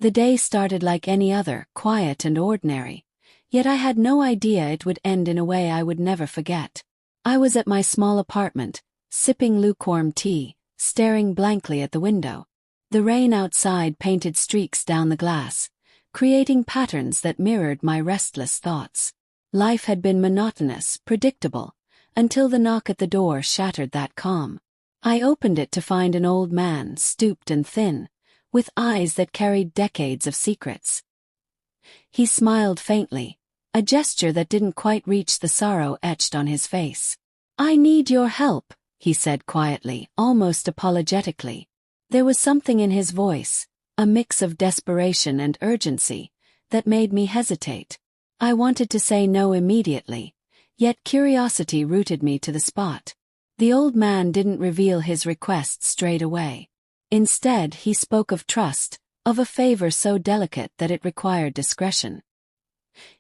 The day started like any other, quiet and ordinary, yet I had no idea it would end in a way I would never forget. I was at my small apartment, sipping lukewarm tea, staring blankly at the window. The rain outside painted streaks down the glass, creating patterns that mirrored my restless thoughts. Life had been monotonous, predictable, until the knock at the door shattered that calm. I opened it to find an old man, stooped and thin, with eyes that carried decades of secrets. He smiled faintly, a gesture that didn't quite reach the sorrow etched on his face. "I need your help," he said quietly, almost apologetically. There was something in his voice, a mix of desperation and urgency, that made me hesitate. I wanted to say no immediately, yet curiosity rooted me to the spot. The old man didn't reveal his request straight away. Instead, he spoke of trust, of a favor so delicate that it required discretion.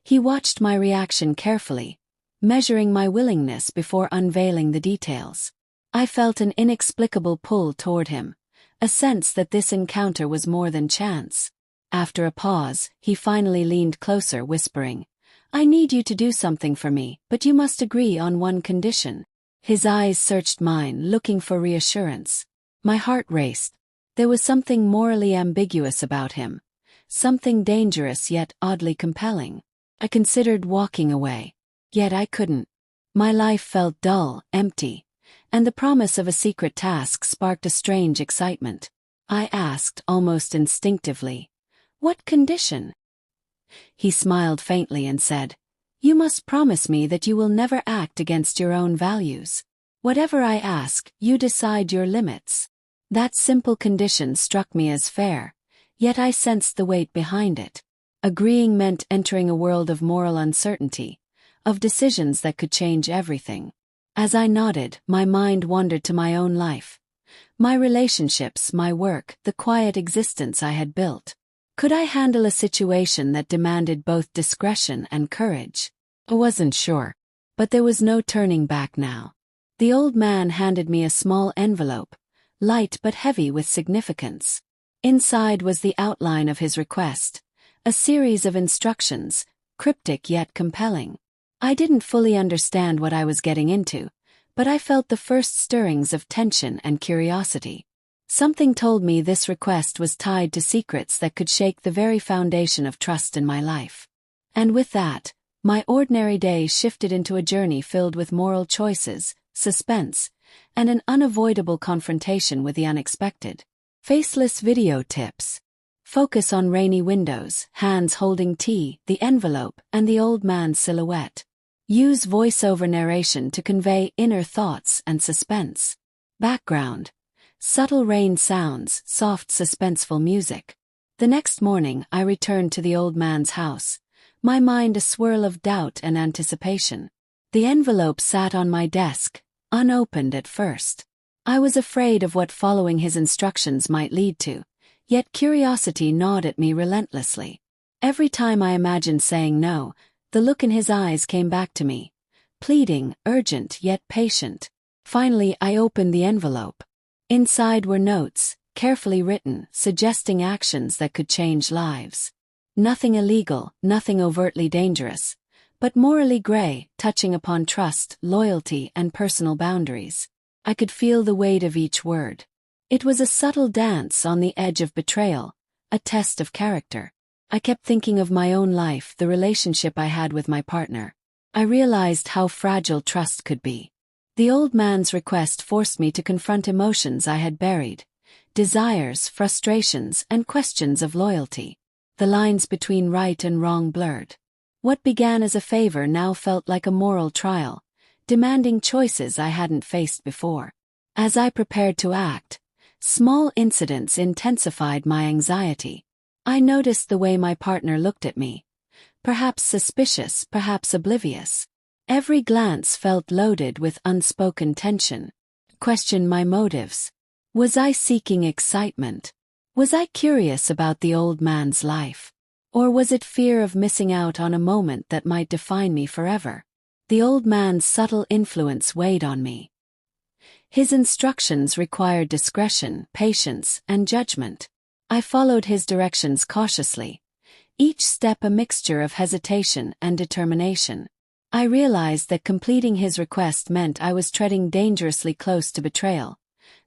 He watched my reaction carefully, measuring my willingness before unveiling the details. I felt an inexplicable pull toward him, a sense that this encounter was more than chance. After a pause, he finally leaned closer, whispering, "I need you to do something for me, but you must agree on one condition." His eyes searched mine, looking for reassurance. My heart raced. There was something morally ambiguous about him, something dangerous yet oddly compelling. I considered walking away, yet I couldn't. My life felt dull, empty, and the promise of a secret task sparked a strange excitement. I asked, almost instinctively, "What condition?" He smiled faintly and said, "You must promise me that you will never act against your own values. Whatever I ask, you decide your limits." That simple condition struck me as fair, yet I sensed the weight behind it. Agreeing meant entering a world of moral uncertainty, of decisions that could change everything. As I nodded, my mind wandered to my own life. My relationships, my work, the quiet existence I had built. Could I handle a situation that demanded both discretion and courage? I wasn't sure, but there was no turning back now. The old man handed me a small envelope, light but heavy with significance. Inside was the outline of his request, a series of instructions, cryptic yet compelling. I didn't fully understand what I was getting into, but I felt the first stirrings of tension and curiosity. Something told me this request was tied to secrets that could shake the very foundation of trust in my life. And with that, my ordinary day shifted into a journey filled with moral choices, suspense, and an unavoidable confrontation with the unexpected. Faceless video tips. Focus on rainy windows, hands holding tea, the envelope, and the old man's silhouette. Use voiceover narration to convey inner thoughts and suspense. Background. Subtle rain sounds, soft suspenseful music. The next morning I returned to the old man's house, my mind a swirl of doubt and anticipation. The envelope sat on my desk, unopened at first. I was afraid of what following his instructions might lead to, yet curiosity gnawed at me relentlessly. Every time I imagined saying no, the look in his eyes came back to me, pleading, urgent yet patient. Finally I opened the envelope. Inside were notes, carefully written, suggesting actions that could change lives. Nothing illegal, nothing overtly dangerous, but morally gray, touching upon trust, loyalty, and personal boundaries. I could feel the weight of each word. It was a subtle dance on the edge of betrayal, a test of character. I kept thinking of my own life, the relationship I had with my partner. I realized how fragile trust could be. The old man's request forced me to confront emotions I had buried, desires, frustrations, and questions of loyalty. The lines between right and wrong blurred. What began as a favor now felt like a moral trial, demanding choices I hadn't faced before. As I prepared to act, small incidents intensified my anxiety. I noticed the way my partner looked at me, perhaps suspicious, perhaps oblivious. Every glance felt loaded with unspoken tension. Questioned my motives. Was I seeking excitement? Was I curious about the old man's life? Or was it fear of missing out on a moment that might define me forever? The old man's subtle influence weighed on me. His instructions required discretion, patience, and judgment. I followed his directions cautiously, each step a mixture of hesitation and determination. I realized that completing his request meant I was treading dangerously close to betrayal,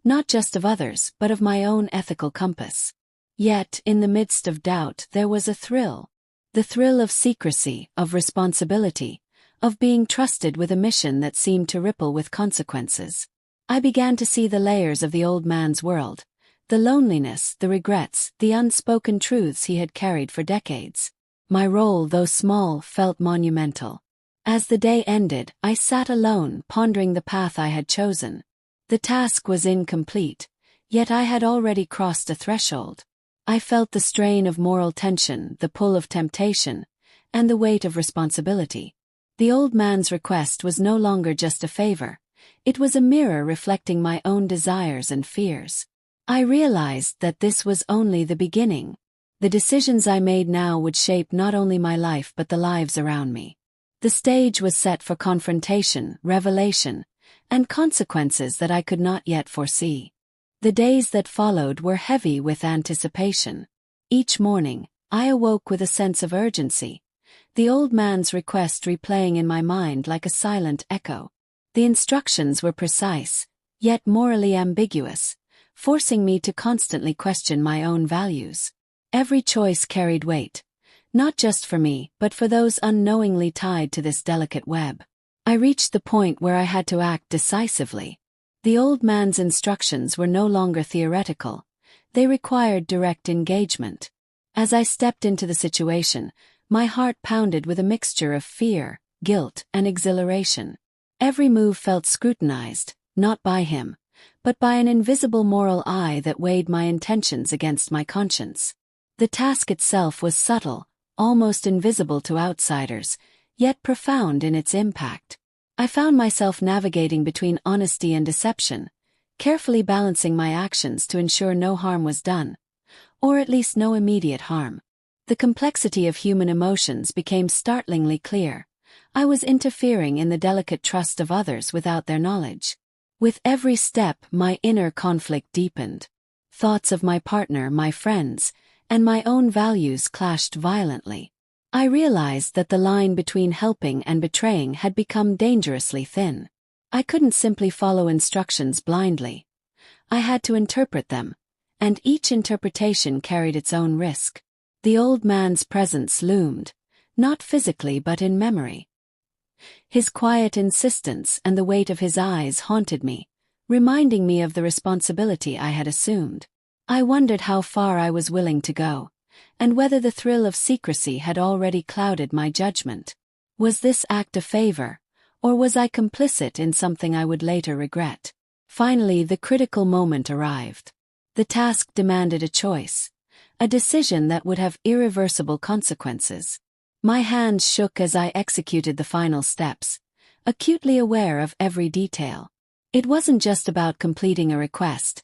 not just of others but of my own ethical compass. Yet, in the midst of doubt, there was a thrill. The thrill of secrecy, of responsibility, of being trusted with a mission that seemed to ripple with consequences. I began to see the layers of the old man's world, the loneliness, the regrets, the unspoken truths he had carried for decades. My role, though small, felt monumental. As the day ended, I sat alone, pondering the path I had chosen. The task was incomplete, yet I had already crossed a threshold. I felt the strain of moral tension, the pull of temptation, and the weight of responsibility. The old man's request was no longer just a favor. It was a mirror reflecting my own desires and fears. I realized that this was only the beginning. The decisions I made now would shape not only my life but the lives around me. The stage was set for confrontation, revelation, and consequences that I could not yet foresee. The days that followed were heavy with anticipation. Each morning, I awoke with a sense of urgency, the old man's request replaying in my mind like a silent echo. The instructions were precise, yet morally ambiguous, forcing me to constantly question my own values. Every choice carried weight, not just for me but for those unknowingly tied to this delicate web. I reached the point where I had to act decisively. The old man's instructions were no longer theoretical. They required direct engagement. As I stepped into the situation, my heart pounded with a mixture of fear, guilt, and exhilaration. Every move felt scrutinized, not by him, but by an invisible moral eye that weighed my intentions against my conscience. The task itself was subtle, almost invisible to outsiders, yet profound in its impact. I found myself navigating between honesty and deception, carefully balancing my actions to ensure no harm was done, or at least no immediate harm. The complexity of human emotions became startlingly clear. I was interfering in the delicate trust of others without their knowledge. With every step, my inner conflict deepened. Thoughts of my partner, my friends, and my own values clashed violently. I realized that the line between helping and betraying had become dangerously thin. I couldn't simply follow instructions blindly. I had to interpret them, and each interpretation carried its own risk. The old man's presence loomed, not physically but in memory. His quiet insistence and the weight of his eyes haunted me, reminding me of the responsibility I had assumed. I wondered how far I was willing to go, and whether the thrill of secrecy had already clouded my judgment. Was this act a favor, or was I complicit in something I would later regret? Finally, the critical moment arrived. The task demanded a choice, a decision that would have irreversible consequences. My hands shook as I executed the final steps, acutely aware of every detail. It wasn't just about completing a request.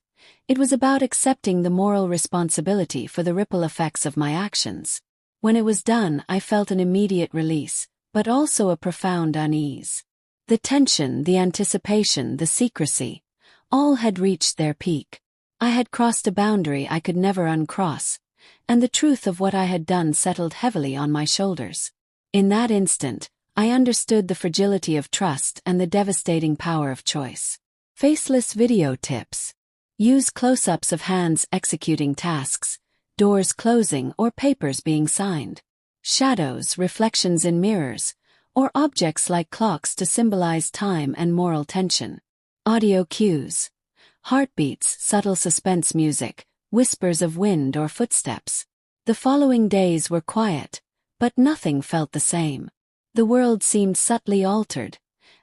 It was about accepting the moral responsibility for the ripple effects of my actions. When it was done, I felt an immediate release, but also a profound unease. The tension, the anticipation, the secrecy, all had reached their peak. I had crossed a boundary I could never uncross, and the truth of what I had done settled heavily on my shoulders. In that instant, I understood the fragility of trust and the devastating power of choice. Faceless video tips. Use close-ups of hands executing tasks, doors closing or papers being signed. Shadows, reflections in mirrors, or objects like clocks to symbolize time and moral tension. Audio cues. Heartbeats, subtle suspense music, whispers of wind or footsteps. The following days were quiet, but nothing felt the same. The world seemed subtly altered,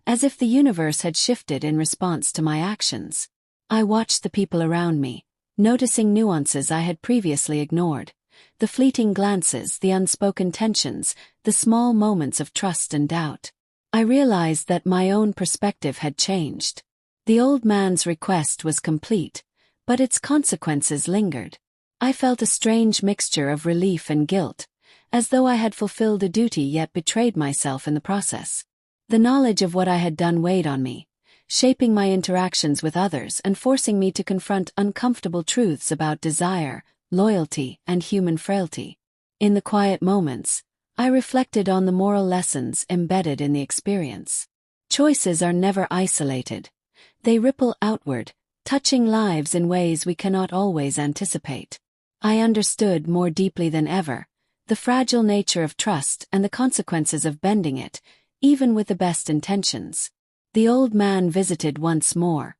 as if the universe had shifted in response to my actions. I watched the people around me, noticing nuances I had previously ignored, the fleeting glances, the unspoken tensions, the small moments of trust and doubt. I realized that my own perspective had changed. The old man's request was complete, but its consequences lingered. I felt a strange mixture of relief and guilt, as though I had fulfilled a duty yet betrayed myself in the process. The knowledge of what I had done weighed on me, shaping my interactions with others and forcing me to confront uncomfortable truths about desire, loyalty, and human frailty. In the quiet moments, I reflected on the moral lessons embedded in the experience. Choices are never isolated. They ripple outward, touching lives in ways we cannot always anticipate. I understood more deeply than ever the fragile nature of trust and the consequences of bending it, even with the best intentions. The old man visited once more,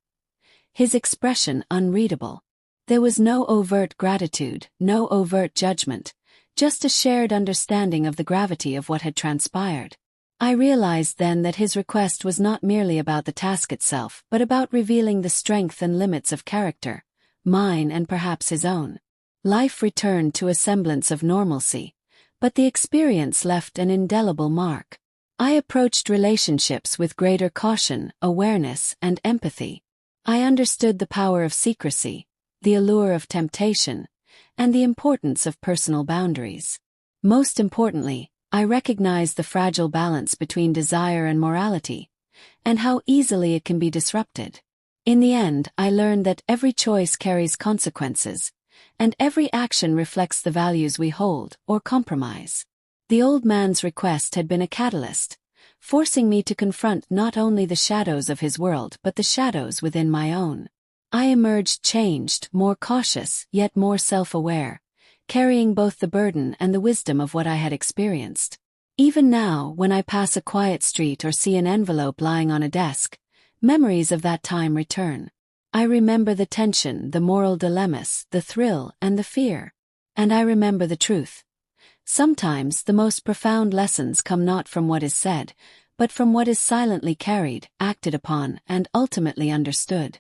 his expression unreadable. There was no overt gratitude, no overt judgment, just a shared understanding of the gravity of what had transpired. I realized then that his request was not merely about the task itself, but about revealing the strength and limits of character, mine and perhaps his own. Life returned to a semblance of normalcy, but the experience left an indelible mark. I approached relationships with greater caution, awareness, and empathy. I understood the power of secrecy, the allure of temptation, and the importance of personal boundaries. Most importantly, I recognized the fragile balance between desire and morality, and how easily it can be disrupted. In the end, I learned that every choice carries consequences, and every action reflects the values we hold or compromise. The old man's request had been a catalyst, forcing me to confront not only the shadows of his world but the shadows within my own. I emerged changed, more cautious, yet more self-aware, carrying both the burden and the wisdom of what I had experienced. Even now, when I pass a quiet street or see an envelope lying on a desk, memories of that time return. I remember the tension, the moral dilemmas, the thrill, and the fear. And I remember the truth. Sometimes the most profound lessons come not from what is said, but from what is silently carried, acted upon, and ultimately understood.